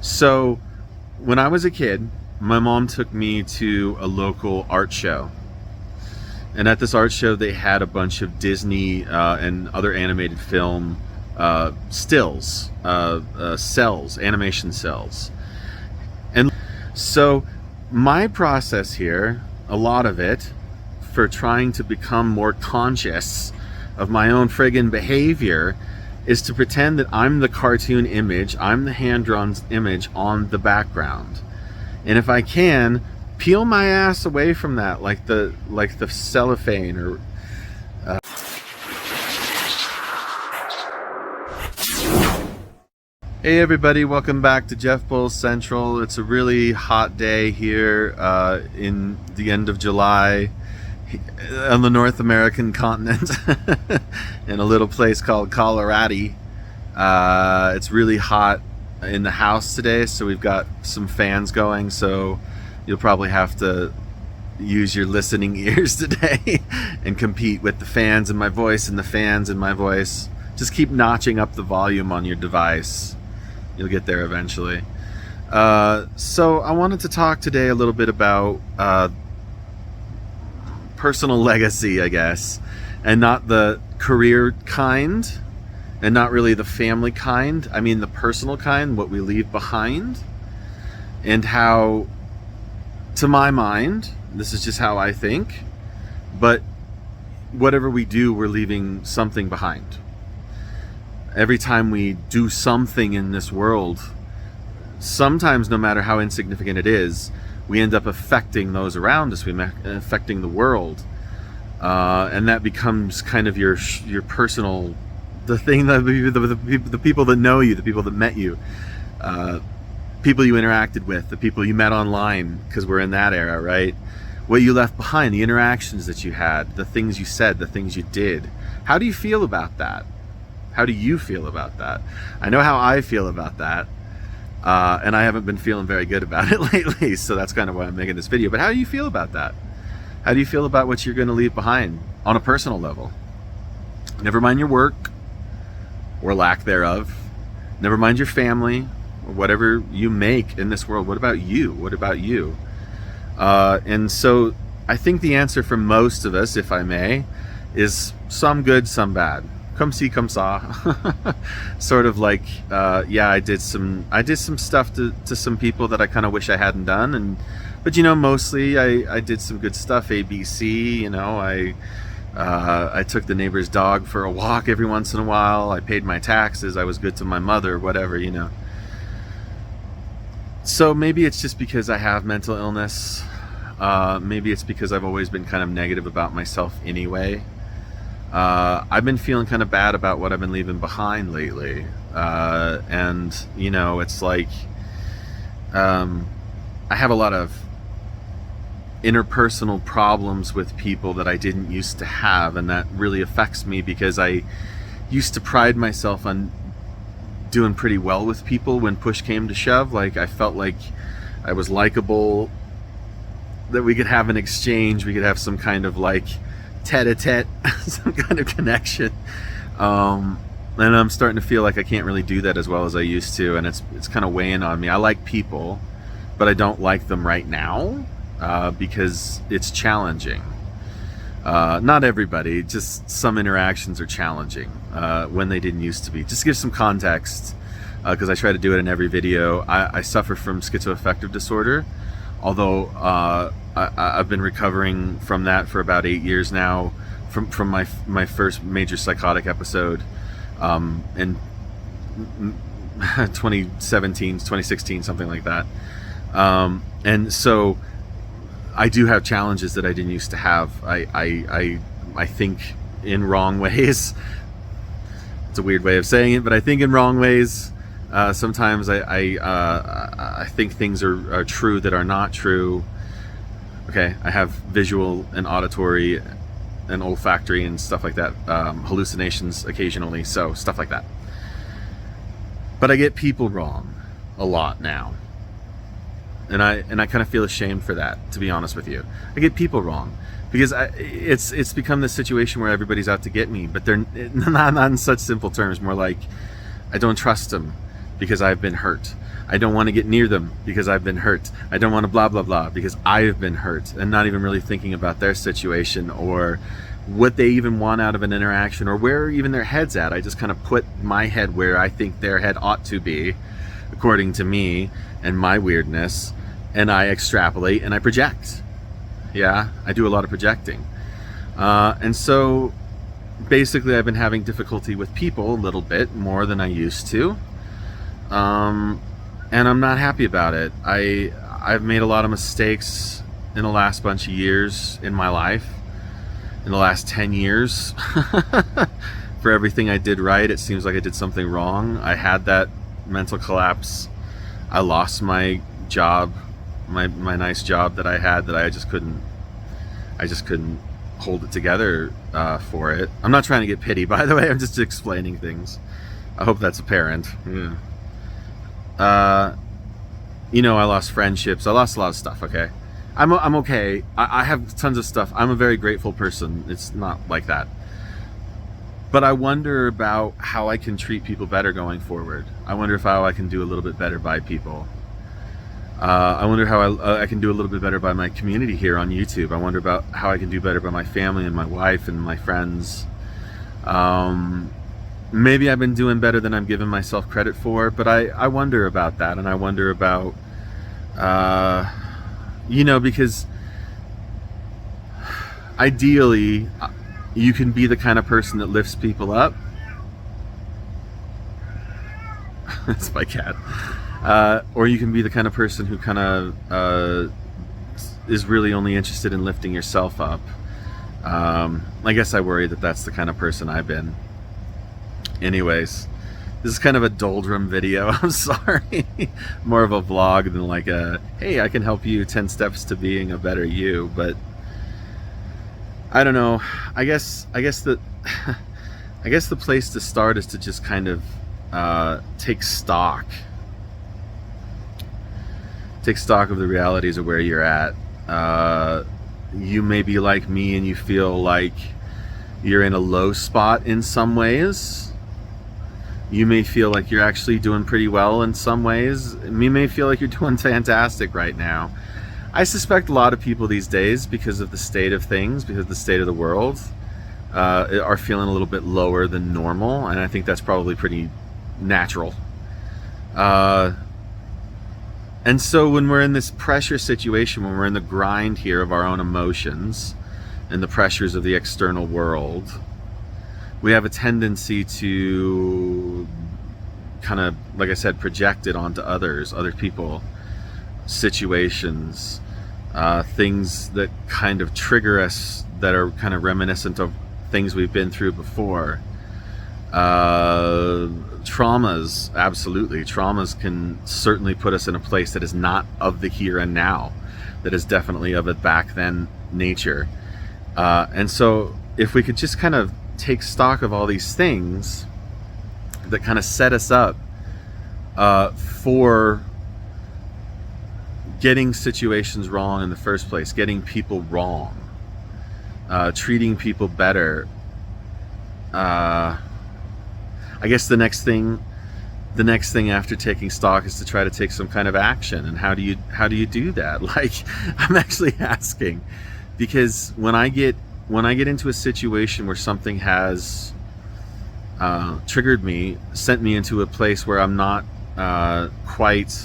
So when I was a kid, my mom took me to a local art show. And at this art show, they had a bunch of Disney and other animated film stills, cells, animation cells. And so my process here, a lot of it, for trying to become more conscious of my own friggin' behavior, is to pretend that I'm the cartoon image, I'm the hand-drawn image on the background. And if I can, peel my ass away from that, like the cellophane or Hey everybody, welcome back to Jeff Bulls Central. It's a really hot day here in the end of July on the North American continent in a little place called Colorado. It's really hot in the house today, so we've got some fans going, so you'll probably have to use your listening ears today and compete with the fans in my voice and the fans in my voice. Just keep notching up the volume on your device. You'll get there eventually. So I wanted to talk today a little bit about personal legacy, I guess, and not the career kind, and not really the family kind. I mean the personal kind, what we leave behind, and how, to my mind, this is just how I think, but whatever we do, we're leaving something behind. Every time we do something in this world, sometimes, no matter how insignificant it is, we end up affecting those around us, affecting the world, and that becomes kind of your personal, the thing that the people that know you, the people that met you, people you interacted with, the people you met online, because we're in that era, right? What you left behind, the interactions that you had, the things you said, the things you did. How do you feel about that? How do you feel about that? I know how I feel about that, and I haven't been feeling very good about it lately, so that's kind of why I'm making this video. But how do you feel about that? How do you feel about what you're going to leave behind on a personal level? Never mind your work, or lack thereof. Never mind your family, or whatever you make in this world. What about you? What about you? And so I think the answer for most of us, if I may, is some good, some bad. Come see, come saw. Sort of like, yeah, I did some stuff to some people that I kind of wish I hadn't done, but you know, mostly I did some good stuff. ABC, you know, I took the neighbor's dog for a walk every once in a while. I paid my taxes. I was good to my mother, whatever, you know. So maybe it's just because I have mental illness. Maybe it's because I've always been kind of negative about myself anyway. I've been feeling kind of bad about what I've been leaving behind lately. And, you know, it's like, I have a lot of interpersonal problems with people that I didn't used to have, and that really affects me because I used to pride myself on doing pretty well with people when push came to shove. Like, I felt like I was likable, that we could have an exchange, we could have some kind of like tete-a-tete, some kind of connection, and I'm starting to feel like I can't really do that as well as I used to, and it's kind of weighing on me. I like people, but I don't like them right now, because it's challenging. Not everybody, just some interactions are challenging when they didn't used to be. Just to give some context, because I try to do it in every video, I suffer from schizoaffective disorder, although I've been recovering from that for about 8 years now, from my first major psychotic episode in 2017, 2016, something like that. And so I do have challenges that I didn't used to have. I think in wrong ways. It's a weird way of saying it, but I think in wrong ways. Sometimes I think things are true that are not true. Okay, I have visual and auditory and olfactory and stuff like that, hallucinations occasionally, so stuff like that. But I get people wrong a lot now, and I kind of feel ashamed for that, to be honest with you. I get people wrong because it's become this situation where everybody's out to get me, but they're not in such simple terms. More like, I don't trust them because I've been hurt. I don't want to get near them because I've been hurt. I don't want to blah, blah, blah because I've been hurt, and not even really thinking about their situation or what they even want out of an interaction or where even their head's at. I just kind of put my head where I think their head ought to be, according to me and my weirdness, and I extrapolate and I project. Yeah, I do a lot of projecting. And so basically I've been having difficulty with people a little bit more than I used to. And I'm not happy about it. I've made a lot of mistakes in the last bunch of years in my life. In the last 10 years. For everything I did right, it seems like I did something wrong. I had that mental collapse. I lost my job, my nice job that I had, that I just couldn't hold it together for it. I'm not trying to get pity, by the way. I'm just explaining things. I hope that's apparent. Yeah. You know, I lost friendships. I lost a lot of stuff. Okay, I'm okay. I have tons of stuff. I'm a very grateful person. It's not like that. But I wonder about how I can treat people better going forward. I wonder how I can do a little bit better by people. I wonder how I can do a little bit better by my community here on YouTube. I wonder about how I can do better by my family and my wife and my friends. Maybe I've been doing better than I'm giving myself credit for, but I wonder about that, and I wonder about, you know, because ideally you can be the kind of person that lifts people up. That's my cat. Or you can be the kind of person who kind of is really only interested in lifting yourself up. I guess I worry that that's the kind of person I've been. Anyways, this is kind of a doldrum video. I'm sorry. More of a vlog than like a, hey, I can help you 10 steps to being a better you. But I don't know. I guess the place to start is to just kind of take stock of the realities of where you're at. You may be like me and you feel like you're in a low spot in some ways. You may feel like you're actually doing pretty well in some ways. You may feel like you're doing fantastic right now. I suspect a lot of people these days, because of the state of things, because of the state of the world, are feeling a little bit lower than normal, and I think that's probably pretty natural. And so when we're in this pressure situation, when we're in the grind here of our own emotions and the pressures of the external world, we have a tendency to kind of, like I said, project it onto others, other people, situations, things that kind of trigger us, that are kind of reminiscent of things we've been through before. Traumas, absolutely. Traumas can certainly put us in a place that is not of the here and now, that is definitely of a back then nature. And so if we could just kind of take stock of all these things that kind of set us up for getting situations wrong in the first place, getting people wrong, treating people better. I guess the next thing after taking stock is to try to take some kind of action. And how do you do that? Like, I'm actually asking, because when I get into a situation where something has triggered me, sent me into a place where I'm not quite,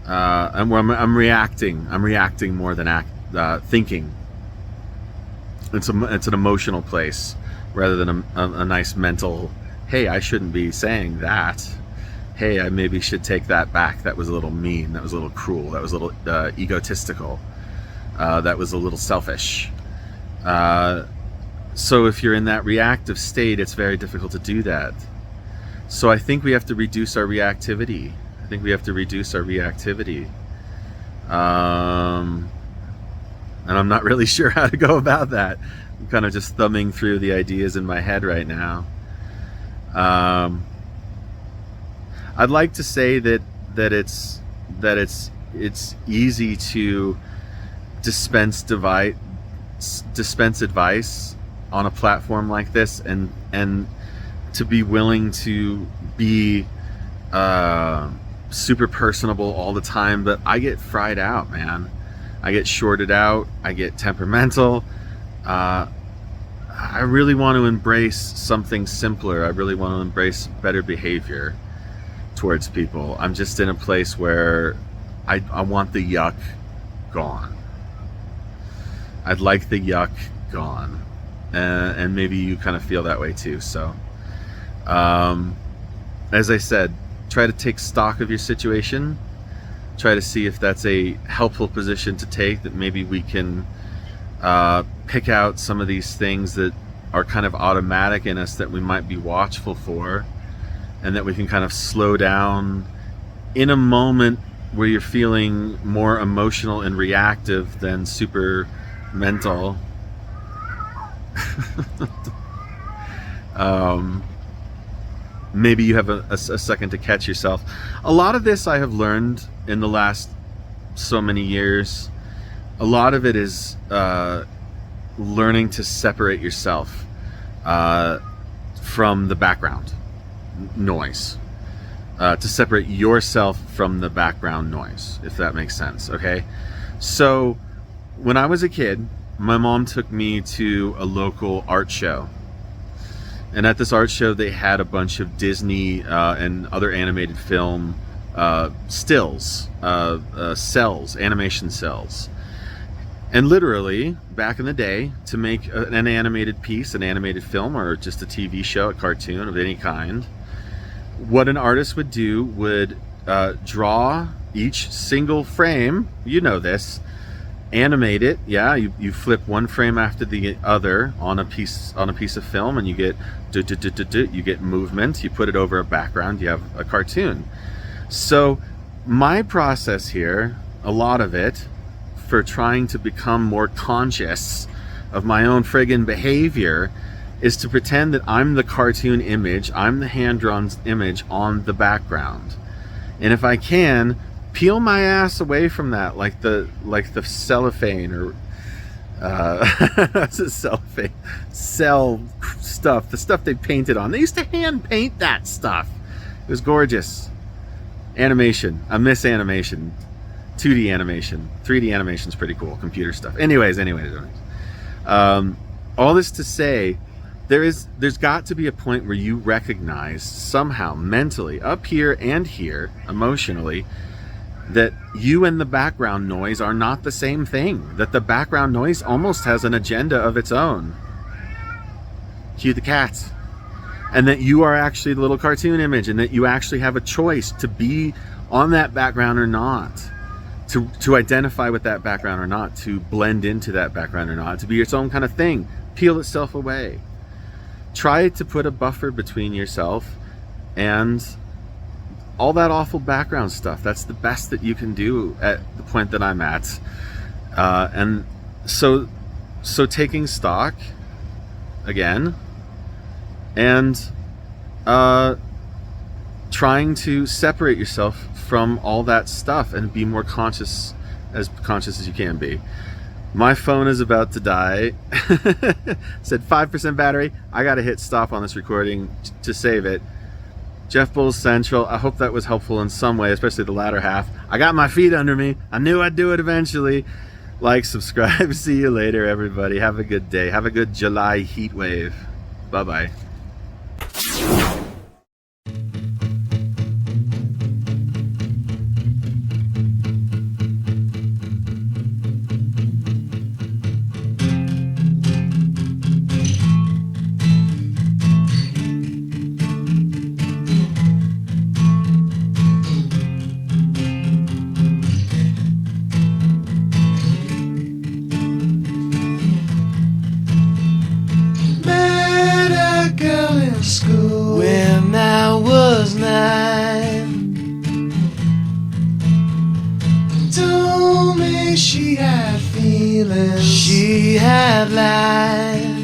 and where I'm reacting more than thinking. It's an emotional place rather than a nice mental, hey, I shouldn't be saying that. Hey, I maybe should take that back. That was a little mean. That was a little cruel. That was a little egotistical. That was a little selfish. So if you're in that reactive state, it's very difficult to do that. So I think we have to reduce our reactivity. And I'm not really sure how to go about that. I'm kind of just thumbing through the ideas in my head right now. I'd like to say that it's easy to dispense advice on a platform like this, and to be willing to be super personable all the time, but I get fried out, man. I get shorted out. I get temperamental. I really want to embrace something simpler. I really want to embrace better behavior towards people. I'm just in a place where I want the yuck gone. I'd like the yuck gone. And maybe you kind of feel that way too. So, as I said, try to take stock of your situation. Try to see if that's a helpful position to take, that maybe we can pick out some of these things that are kind of automatic in us that we might be watchful for, and that we can kind of slow down in a moment where you're feeling more emotional and reactive than super mental. Maybe you have a second to catch yourself. A lot of this I have learned in the last so many years. A lot of it is learning to separate yourself from the background noise. To separate yourself from the background noise, if that makes sense, okay? So, when I was a kid, my mom took me to a local art show. And at this art show, they had a bunch of Disney and other animated film stills, cells, animation cells. And literally, back in the day, to make an animated piece, an animated film, or just a TV show, a cartoon of any kind, what an artist would do would draw each single frame, you know this, animate it. Yeah, you flip one frame after the other on a piece of film, and you get you get movement. You put it over a background, you have a cartoon. So my process here, a lot of it, for trying to become more conscious of my own friggin' behavior, is to pretend that I'm the cartoon image, I'm the hand-drawn image on the background. And if I can, peel my ass away from that, like the cellophane, or that's a cellophane, cell stuff, the stuff they painted on. They used to hand paint that stuff. It was gorgeous. Animation, I miss animation. 2D animation, 3D animation is pretty cool. Computer stuff. Anyways. All this to say, there's got to be a point where you recognize somehow, mentally, up here and here, emotionally, that you and the background noise are not the same thing. That the background noise almost has an agenda of its own. Cue the cats. And that you are actually the little cartoon image, and that you actually have a choice to be on that background or not. To identify with that background or not, to blend into that background or not, to be its own kind of thing, peel itself away. Try to put a buffer between yourself and all that awful background stuff. That's the best that you can do at the point that I'm at. And so taking stock again, and trying to separate yourself from all that stuff and be more conscious as you can be. My phone is about to die. Said 5% battery. I gotta hit stop on this recording to save it. Jeff Bulls Central, I hope that was helpful in some way, especially the latter half. I got my feet under me. I knew I'd do it eventually. Like, subscribe. See you later, everybody. Have a good day. Have a good July heat wave. Bye-bye. School when I was 9, told me she had feelings, she had lies.